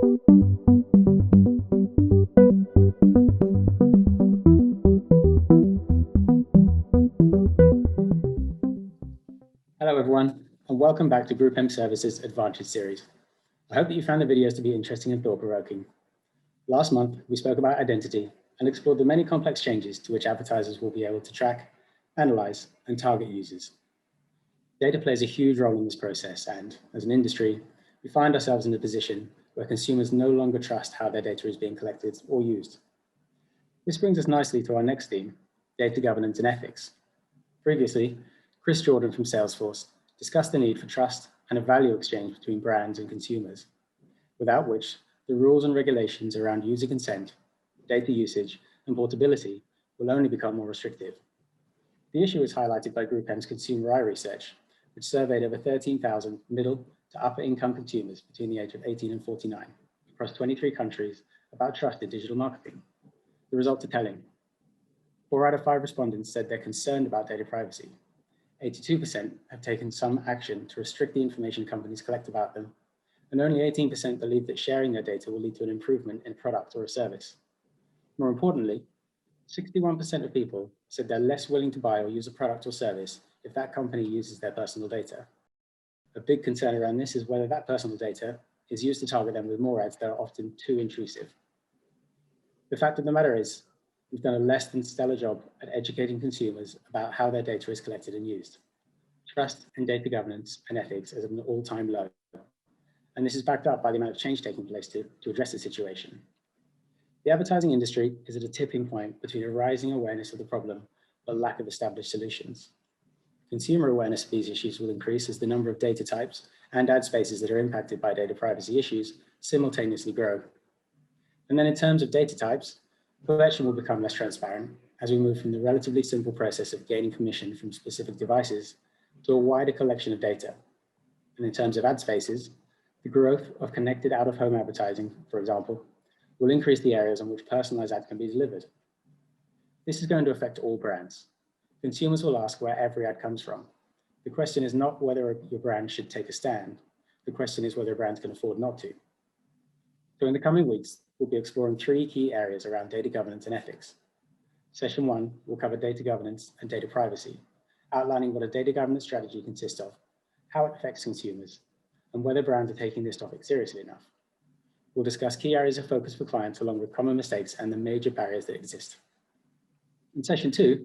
Hello everyone, and welcome back to GroupM Services Advantage series. I hope that you found the videos to be interesting and thought-provoking. Last month, we spoke about identity and explored the many complex changes to which advertisers will be able to track, analyze, and target users. Data plays a huge role in this process, and as an industry, we find ourselves in a position where consumers no longer trust how their data is being collected or used. This brings us nicely to our next theme, data governance and ethics. Previously, Chris Jordan from Salesforce discussed the need for trust and a value exchange between brands and consumers, without which the rules and regulations around user consent, data usage, and portability will only become more restrictive. The issue is highlighted by GroupM's consumer eye research, which surveyed over 13,000 middle to upper income consumers between the age of 18 and 49 across 23 countries about trust in digital marketing. The results are telling. 4 out of 5 respondents said they're concerned about data privacy. 82% have taken some action to restrict the information companies collect about them, and only 18% believe that sharing their data will lead to an improvement in a product or a service. More importantly, 61% of people said they're less willing to buy or use a product or service if that company uses their personal data. A big concern around this is whether that personal data is used to target them with more ads that are often too intrusive. The fact of the matter is, we've done a less than stellar job at educating consumers about how their data is collected and used. Trust in data governance and ethics is at an all-time low. And this is backed up by the amount of change taking place to address the situation. The advertising industry is at a tipping point between a rising awareness of the problem, but lack of established solutions. Consumer awareness of these issues will increase as the number of data types and ad spaces that are impacted by data privacy issues simultaneously grow. And then in terms of data types, collection will become less transparent as we move from the relatively simple process of gaining permission from specific devices to a wider collection of data. And in terms of ad spaces, the growth of connected out-of-home advertising, for example, will increase the areas on which personalized ads can be delivered. This is going to affect all brands. Consumers will ask where every ad comes from. The question is not whether your brand should take a stand. The question is whether brands can afford not to. So in the coming weeks, we'll be exploring 3 key areas around data governance and ethics. Session 1 will cover data governance and data privacy, outlining what a data governance strategy consists of, how it affects consumers, and whether brands are taking this topic seriously enough. We'll discuss key areas of focus for clients along with common mistakes and the major barriers that exist. In session 2,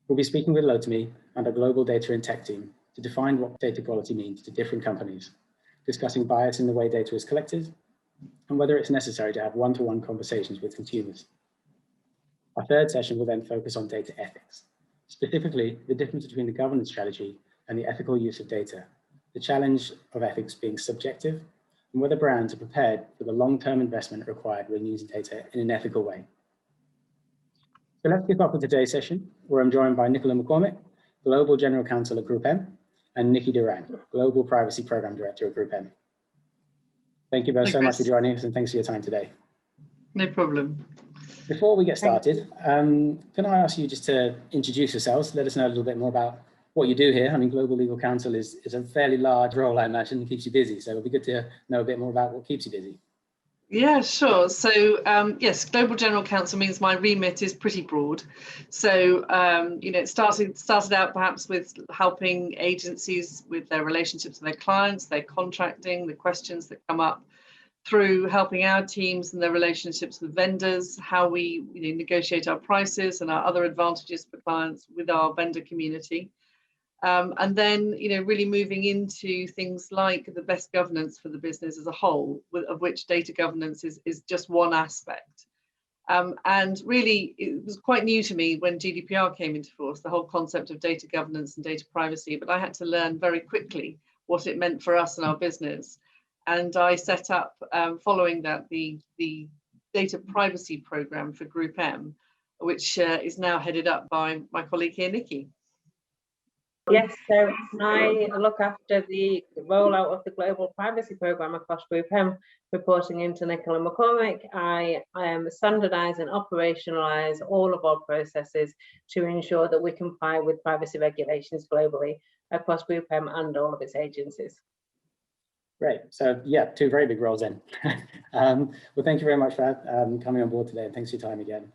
we'll be speaking with Lotami and our global data and tech team to define what data quality means to different companies, discussing bias in the way data is collected, and whether it's necessary to have one-to-one conversations with consumers. Our third session will then focus on data ethics, specifically the difference between the governance strategy and the ethical use of data, the challenge of ethics being subjective, and whether brands are prepared for the long-term investment required when using data in an ethical way. So let's kick off with today's session, where I'm joined by Nicola McCormick, Global General Counsel at GroupM, and Nikkola Doran, Global Privacy Program Director at GroupM. Thank you both so much for joining us, and thanks for your time today. No problem. Before we get started, can I ask you just to introduce yourselves, let us know a little bit more about what you do here. I mean, Global Legal Counsel is a fairly large role, I imagine, and keeps you busy. So it'll be good to know a bit more about what keeps you busy. Yeah, sure. So yes, Global General Counsel means my remit is pretty broad. So it started out perhaps with helping agencies with their relationships with their clients, their contracting, the questions that come up, through helping our teams and their relationships with vendors, how we negotiate our prices and our other advantages for clients with our vendor community. And then, really moving into things like the best governance for the business as a whole, of which data governance is just one aspect. And really, it was quite new to me when GDPR came into force, the whole concept of data governance and data privacy, but I had to learn very quickly what it meant for us and our business. And I set up, following that, the data privacy program for GroupM, which is now headed up by my colleague here, Nikky. Yes, so I look after the rollout of the global privacy program across GroupM, reporting into Nicola McCormick. I standardize and operationalize all of our processes to ensure that we comply with privacy regulations globally across GroupM and all of its agencies. Great. So yeah, two very big roles then. Well, thank you very much for coming on board today, and thanks for your time again.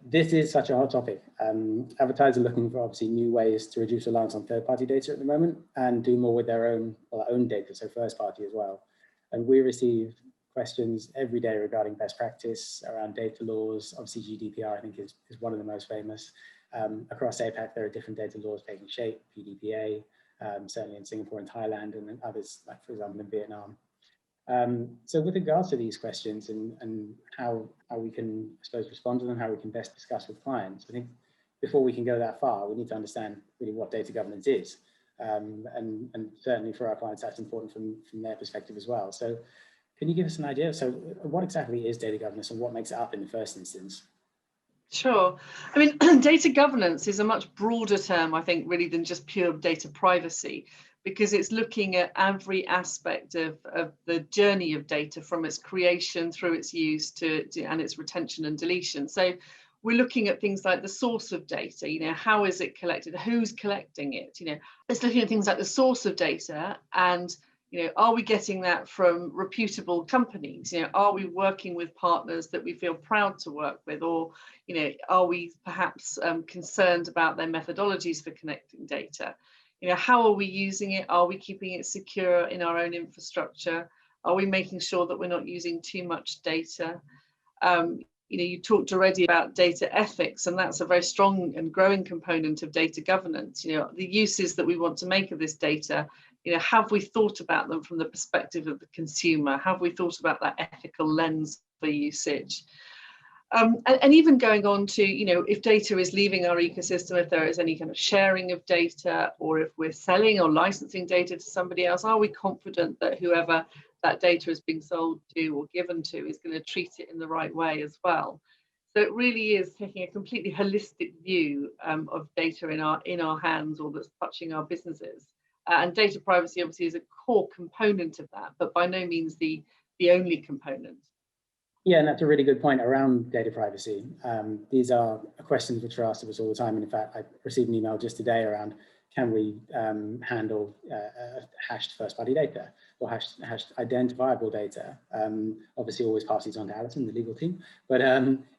This is such a hot topic. Advertisers are looking for obviously new ways to reduce reliance on third-party data at the moment and do more with their own data, so first-party as well. And we receive questions every day regarding best practice around data laws. Obviously, GDPR, I think, is one of the most famous. Across APAC, there are different data laws taking shape, PDPA, certainly in Singapore and Thailand, and then others, like for example, in Vietnam. So with regards to these questions and how we can, I suppose, respond to them, how we can best discuss with clients, I think before we can go that far, we need to understand really what data governance is. And certainly for our clients, that's important from their perspective as well. So can you give us an idea? So what exactly is data governance and what makes it up in the first instance? Sure. I mean, data governance is a much broader term, I think, really than just pure data privacy, because it's looking at every aspect of the journey of data from its creation through its use and its retention and deletion. So we're looking at things like the source of data, you know, how is it collected, who's collecting it, you know, it's looking at things like the source of data and, you know, are we getting that from reputable companies? You know, are we working with partners that we feel proud to work with, or, you know, are we perhaps concerned about their methodologies for connecting data? You know, how are we using it? Are we keeping it secure in our own infrastructure? Are we making sure that we're not using too much data? You know, you talked already about data ethics, and that's a very strong and growing component of data governance. You know, the uses that we want to make of this data, you know, have we thought about them from the perspective of the consumer? Have we thought about that ethical lens for usage? And even going on to, you know, if data is leaving our ecosystem, if there is any kind of sharing of data, or if we're selling or licensing data to somebody else, are we confident that whoever that data is being sold to or given to is going to treat it in the right way as well? So it really is taking a completely holistic view of data in our hands, or that's touching our businesses. And data privacy obviously is a core component of that, but by no means the only component. Yeah, and that's a really good point around data privacy. These are questions which are asked of us all the time. And in fact, I received an email just today around, can we handle hashed first-party data or hashed identifiable data? Obviously, always pass these on to Alison, the legal team. But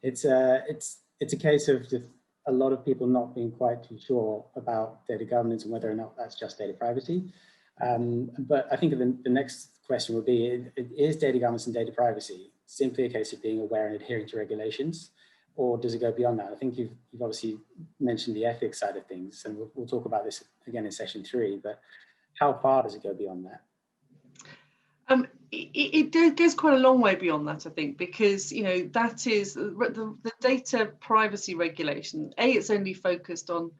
it's a case of just a lot of people not being quite too sure about data governance and whether or not that's just data privacy. But I think the next question would be, is data governance and data privacy simply a case of being aware and adhering to regulations, or does it go beyond that? I think you've obviously mentioned the ethics side of things, and we'll talk about this again in session 3, but how far does it go beyond that? It goes quite a long way beyond that, I think, because, you know, that is the data privacy regulation. It's only focused on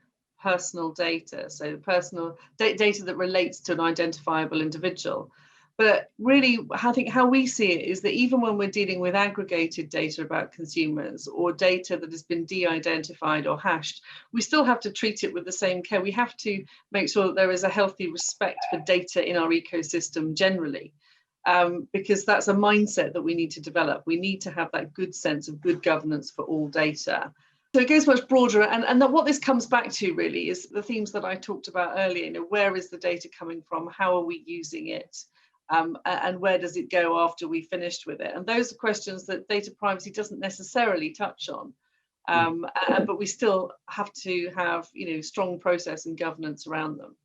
personal data, so personal data that relates to an identifiable individual. But really, I think how we see it is that even when we're dealing with aggregated data about consumers or data that has been de-identified or hashed, we still have to treat it with the same care. We have to make sure that there is a healthy respect for data in our ecosystem generally, because that's a mindset that we need to develop. We need to have that good sense of good governance for all data. So it goes much broader, and that what this comes back to really is the themes that I talked about earlier. You know, where is the data coming from? How are we using it? And where does it go after we finished with it? And those are questions that data privacy doesn't necessarily touch on, but we still have to have, you know, strong process and governance around them.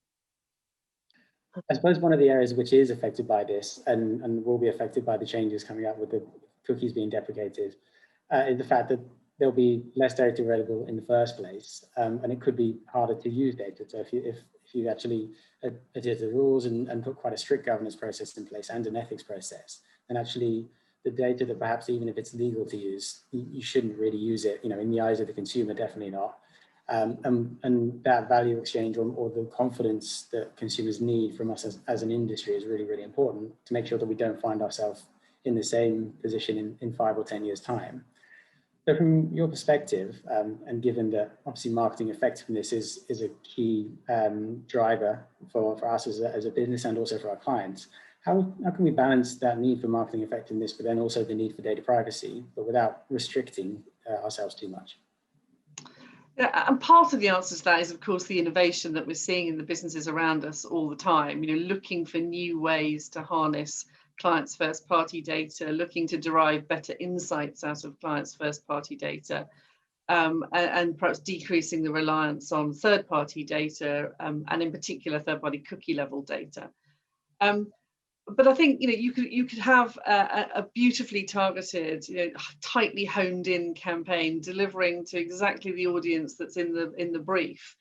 I suppose one of the areas which is affected by this and will be affected by the changes coming up with the cookies being deprecated is the fact that there'll be less data available in the first place, and it could be harder to use data. So if you actually adhere to the rules and put quite a strict governance process in place and an ethics process, then actually the data that perhaps even if it's legal to use, you shouldn't really use it, you know, in the eyes of the consumer, definitely not. And that value exchange or the confidence that consumers need from us as an industry is really, really important to make sure that we don't find ourselves in the same position in 5 or 10 years' time. So from your perspective, and given that obviously marketing effectiveness is a key driver for us as a business and also for our clients, how can we balance that need for marketing effectiveness, but then also the need for data privacy, but without restricting ourselves too much? Yeah, and part of the answer to that is, of course, the innovation that we're seeing in the businesses around us all the time, looking for new ways to harness clients' first-party data, looking to derive better insights out of clients' first-party data, and perhaps decreasing the reliance on third-party data, and in particular, third-party cookie-level data. But I think you could have a beautifully targeted, tightly honed in campaign delivering to exactly the audience that's in the brief.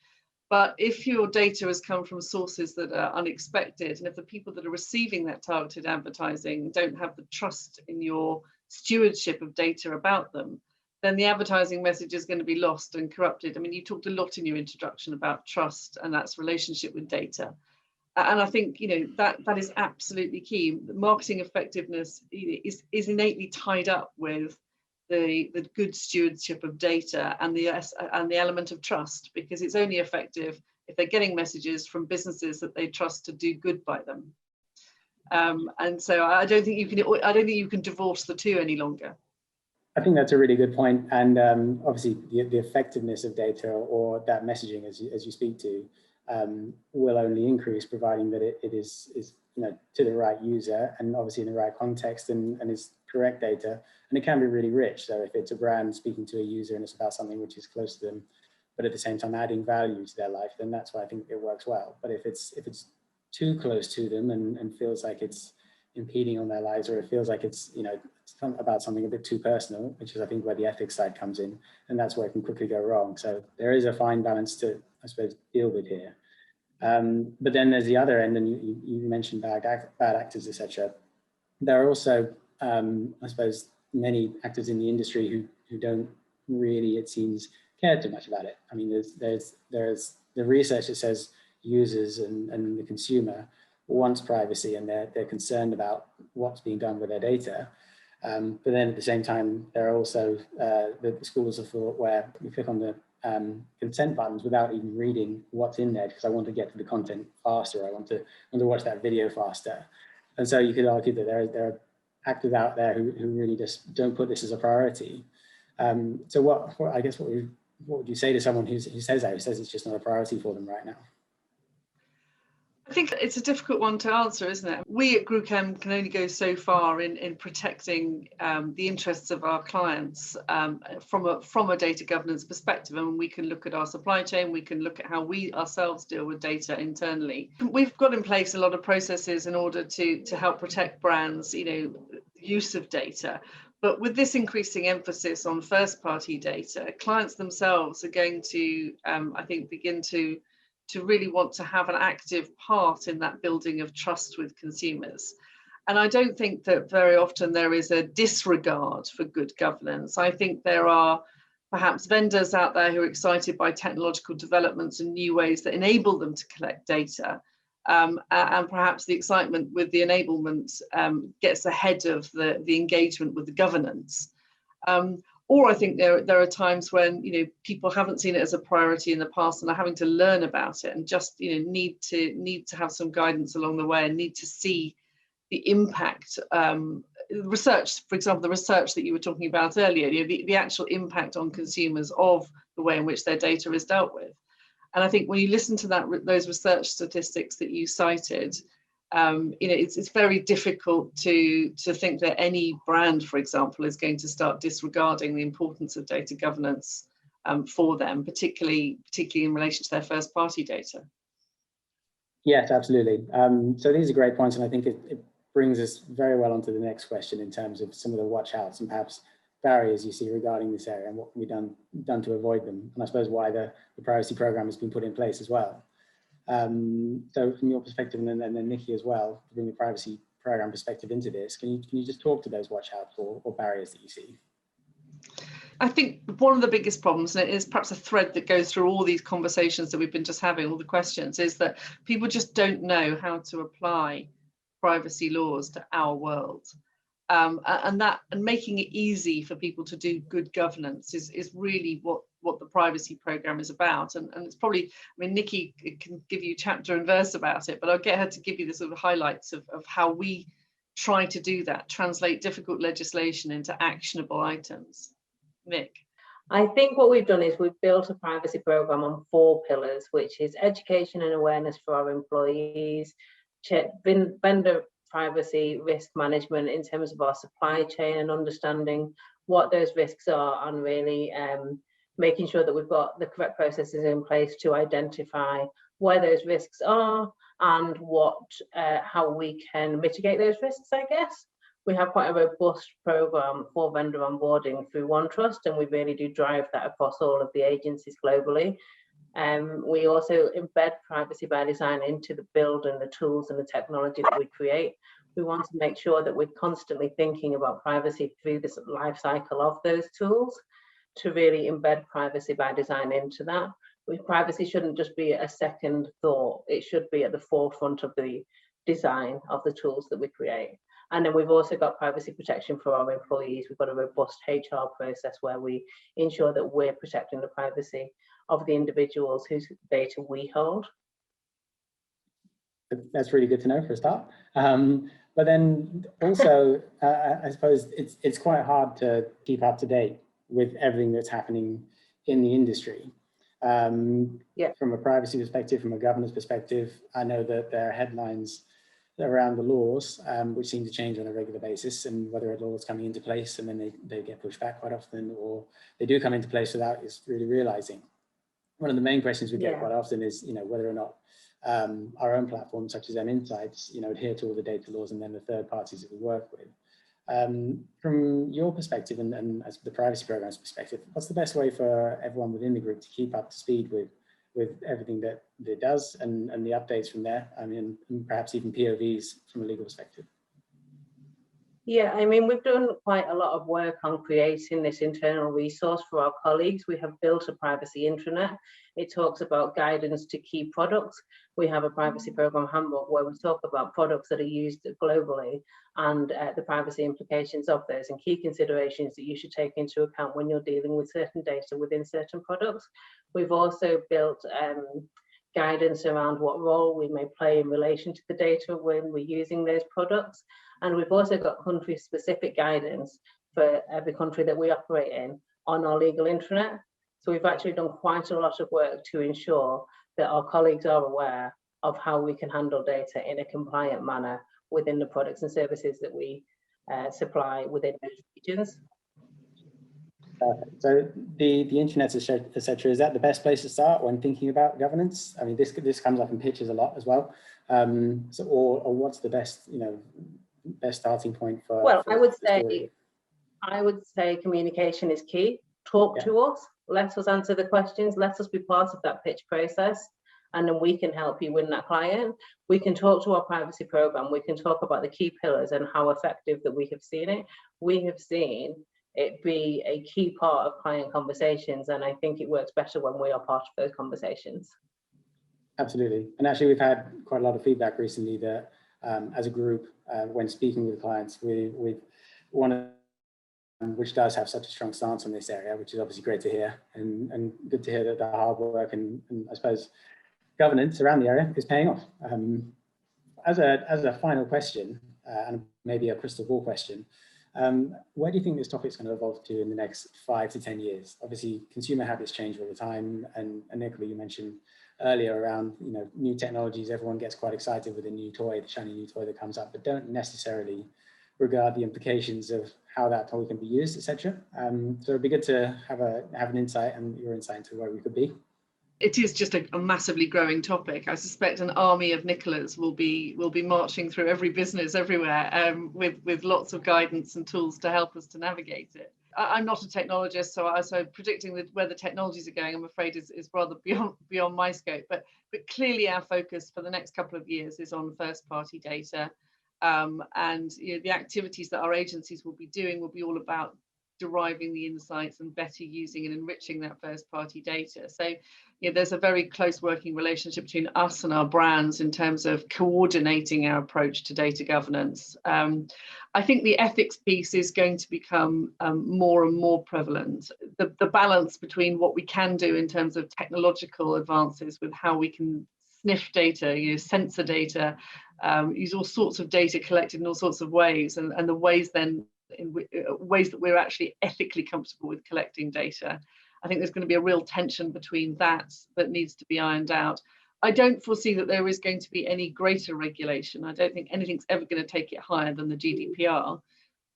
But if your data has come from sources that are unexpected, and if the people that are receiving that targeted advertising don't have the trust in your stewardship of data about them, then the advertising message is going to be lost and corrupted. I mean, you talked a lot in your introduction about trust and that's relationship with data. And I think that is absolutely key. Marketing effectiveness is innately tied up with the good stewardship of data and the element of trust, because it's only effective if they're getting messages from businesses that they trust to do good by them. And so I don't think you can divorce the two any longer. I think that's a really good point, and obviously the effectiveness of data or that messaging, as you speak to, will only increase, providing that it is to the right user and obviously in the right context and is correct data. And it can be really rich. So if it's a brand speaking to a user and it's about something which is close to them, but at the same time adding value to their life, then that's why I think it works well. But if it's too close to them and feels like it's impeding on their lives, or it feels like it's about something a bit too personal, which is I think where the ethics side comes in, and that's where it can quickly go wrong. So there is a fine balance to, I suppose, deal with here. But then there's the other end, and you mentioned bad actors, etc. There are also, I suppose, many actors in the industry who don't really, it seems, care too much about it. I mean, there's the research that says users and the consumer wants privacy, and they're concerned about what's being done with their data. But then at the same time, there are also the schools of thought where you click on the consent buttons without even reading what's in there, because I want to get to the content faster. I want to watch that video faster. And so you could argue that there are actors out there who really just don't put this as a priority. So what would you say to someone who says that, who says it's just not a priority for them right now? I think it's a difficult one to answer, isn't it? We at GroupM can only go so far in protecting the interests of our clients from a data governance perspective. And we can look at our supply chain, we can look at how we ourselves deal with data internally. We've got in place a lot of processes in order to help protect brands, use of data. But with this increasing emphasis on first-party data, clients themselves are going to, I think, begin to really want to have an active part in that building of trust with consumers. And I don't think that very often there is a disregard for good governance. I think there are perhaps vendors out there who are excited by technological developments and new ways that enable them to collect data. And perhaps the excitement with the enablement gets ahead of the engagement with the governance. Or I think there are times when people haven't seen it as a priority in the past and are having to learn about it, and just need to have some guidance along the way and need to see the impact. Research, for example, the research that you were talking about earlier, the actual impact on consumers of the way in which their data is dealt with. And I think when you listen to those research statistics that you cited, it's very difficult to think that any brand, for example, is going to start disregarding the importance of data governance for them, particularly in relation to their first-party data. Yes, absolutely. So these are great points, and I think it brings us very well onto the next question in terms of some of the watch outs and perhaps barriers you see regarding this area and what can be done to avoid them, and I suppose why the privacy program has been put in place as well. So from your perspective, and then Nikki as well, to bring the privacy program perspective into this, can you just talk to those watch outs or barriers that you see? I think one of the biggest problems, and it is perhaps a thread that goes through all these conversations that we've been just having, all the questions, is that people just don't know how to apply privacy laws to our world. And making it easy for people to do good governance is really what the privacy program is about. And it's probably, I mean, Nikki can give you chapter and verse about it, but I'll get her to give you the sort of highlights of how we try to do that, translate difficult legislation into actionable items. Nick. I think what we've done is we've built a privacy program on 4 pillars, which is education and awareness for our employees, vendor privacy risk management in terms of our supply chain and understanding what those risks are, and really making sure that we've got the correct processes in place to identify where those risks are and how we can mitigate those risks, I guess. We have quite a robust program for vendor onboarding through OneTrust, and we really do drive that across all of the agencies globally. We also embed privacy by design into the build and the tools and the technology that we create. We want to make sure that we're constantly thinking about privacy through this life cycle of those tools to really embed privacy by design into that. Privacy shouldn't just be a second thought, it should be at the forefront of the design of the tools that we create. And then we've also got privacy protection for our employees. We've got a robust HR process where we ensure that we're protecting the privacy of the individuals whose data we hold. That's really good to know for a start. But then also, I suppose it's quite hard to keep up to date with everything that's happening in the industry. From a privacy perspective, from a governance perspective, I know that there are headlines around the laws, which seem to change on a regular basis, and whether a law is coming into place and then they get pushed back quite often, or they do come into place without us really realizing. One of the main questions we get quite often is, whether or not our own platforms, such as Insights, adhere to all the data laws, and then the third parties that we work with. From your perspective and as the privacy program's perspective, what's the best way for everyone within the group to keep up to speed with everything that it does and the updates from there? I mean, perhaps even POVs from a legal perspective. Yeah, I mean, we've done quite a lot of work on creating this internal resource for our colleagues. We have built a privacy intranet. It talks about guidance to key products. We have a privacy program handbook where we talk about products that are used globally and the privacy implications of those and key considerations that you should take into account when you're dealing with certain data within certain products. We've also built guidance around what role we may play in relation to the data when we're using those products. And we've also got country-specific guidance for every country that we operate in on our legal intranet. So we've actually done quite a lot of work to ensure that our colleagues are aware of how we can handle data in a compliant manner within the products and services that we supply within those regions. Perfect. So the internet, etc., is that the best place to start when thinking about governance? I mean, this comes up in pitches a lot as well. Or what's the best, best starting point for? Well, I would say communication is key. Talk to us, let us answer the questions, let us be part of that pitch process, and then we can help you win that client. We can talk to our privacy program, we can talk about the key pillars and how effective that we have seen it. We have seen it be a key part of client conversations, and I think it works better when we are part of those conversations. Absolutely. And actually, we've had quite a lot of feedback recently that as a group, when speaking with clients, with one of which does have such a strong stance on this area, which is obviously great to hear, and good to hear that the hard work and I suppose governance around the area is paying off. As a final question, and maybe a crystal ball question, where do you think this topic is going to evolve to in the next 5 to 10 years? Obviously, consumer habits change all the time, and Nikkola, you mentioned earlier around new technologies. Everyone gets quite excited with a new toy, the shiny new toy that comes up, but don't necessarily regard the implications of how that toy can be used, etc. So it'd be good to have an insight and your insight into where we could be. It is just a massively growing topic. I suspect an army of Nikkolas will be marching through every business everywhere with lots of guidance and tools to help us to navigate it. I'm not a technologist, so predicting where the technologies are going, I'm afraid, is rather beyond my scope. But clearly, our focus for the next couple of years is on first-party data, and the activities that our agencies will be doing will be all about deriving the insights and better using and enriching that first-party data. So there's a very close working relationship between us and our brands in terms of coordinating our approach to data governance. I think the ethics piece is going to become more and more prevalent. The balance between what we can do in terms of technological advances with how we can sniff data, sensor data, use all sorts of data collected in all sorts of ways, and the ways then ways that we're actually ethically comfortable with collecting data. I think there's going to be a real tension between that needs to be ironed out. I don't foresee that there is going to be any greater regulation. I don't think anything's ever going to take it higher than the GDPR.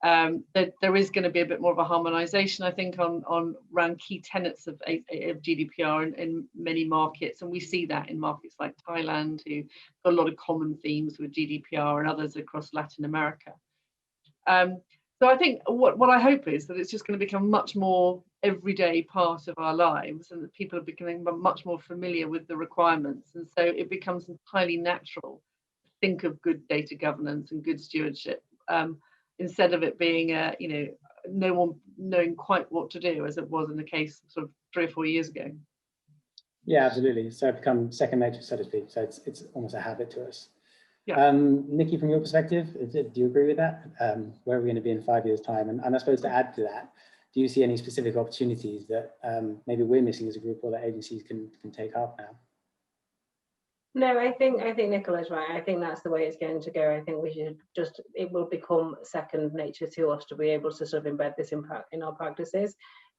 There is going to be a bit more of a harmonisation, I think, on around key tenets of GDPR in many markets, and we see that in markets like Thailand, who got a lot of common themes with GDPR, and others across Latin America. So I think what I hope is that it's just going to become much more everyday part of our lives, and that people are becoming much more familiar with the requirements, and so it becomes entirely natural to think of good data governance and good stewardship, instead of it being no one knowing quite what to do, as it was in the case sort of 3 or 4 years ago. Yeah, absolutely. So it becomes second nature, so to speak. So it's almost a habit to us. Yeah. Nikki, from your perspective, do you agree with that? Where are we going to be in 5 years' time? And I suppose to add to that, do you see any specific opportunities that maybe we're missing as a group, or that agencies can take up now? No, I think Nicola's right. I think that's the way it's going to go. I think we should it will become second nature to us to be able to sort of embed this impact in our practices.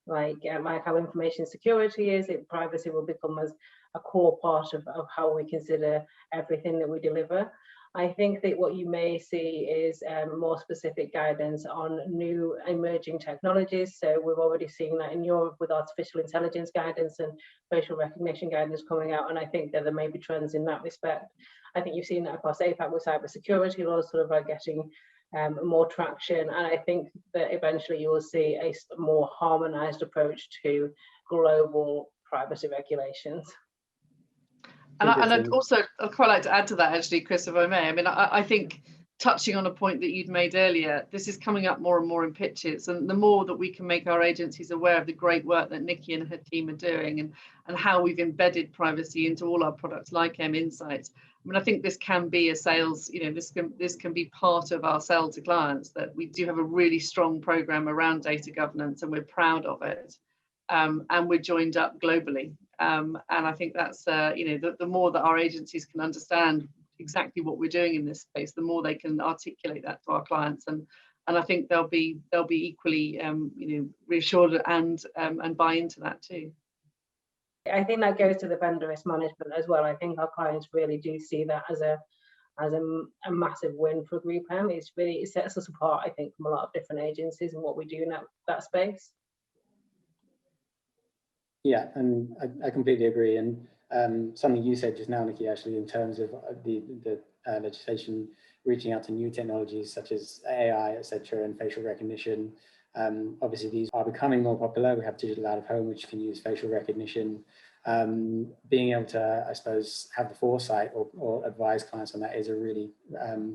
Like how information security is, privacy will become as a core part of how we consider everything that we deliver. I think that what you may see is more specific guidance on new emerging technologies. So we've already seen that in Europe with artificial intelligence guidance and facial recognition guidance coming out. And I think that there may be trends in that respect. I think you've seen that across APAC with cybersecurity laws sort of are getting more traction. And I think that eventually you will see a more harmonized approach to global privacy regulations. And I'd quite like to add to that, actually, Chris, if I may. I mean, I think, touching on a point that you'd made earlier, this is coming up more and more in pitches, and the more that we can make our agencies aware of the great work that Nikki and her team are doing, and how we've embedded privacy into all our products like Insights. I mean, I think this can be a sales, this can be part of our sell to clients, that we do have a really strong program around data governance, and we're proud of it, and we're joined up globally. And I think that's, the more that our agencies can understand exactly what we're doing in this space, the more they can articulate that to our clients, and I think they'll be equally, reassured and buy into that too. I think that goes to the vendor risk management as well. I think our clients really do see that as a massive win for GroupM. It sets us apart, I think, from a lot of different agencies and what we do in that space. Yeah, and I completely agree. And something you said just now, Nikki, actually, in terms of the legislation reaching out to new technologies such as AI, etc., and facial recognition. Obviously, these are becoming more popular. We have digital out of home, which can use facial recognition. Being able to, I suppose, have the foresight or advise clients on that is a really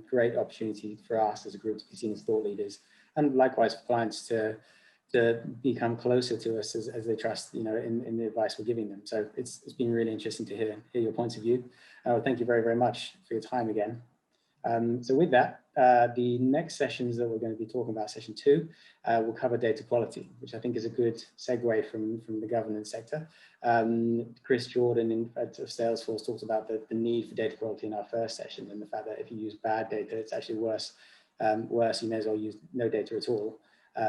great opportunity for us as a group to be seen as thought leaders, and likewise for clients to become closer to us as they trust, in the advice we're giving them. So it's been really interesting to hear your points of view. Thank you very, very much for your time again. So with that, the next sessions that we're going to be talking about, session 2, will cover data quality, which I think is a good segue from the governance sector. Chris Jordan of Salesforce talked about the need for data quality in our first session, and the fact that if you use bad data, it's actually worse. You may as well use no data at all.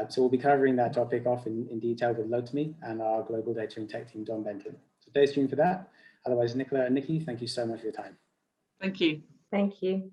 So we'll be covering that topic off in detail with Lotami and our global data and tech team, Don Benton. So stay tuned for that. Otherwise, Nicola and Nikki, thank you so much for your time. Thank you. Thank you.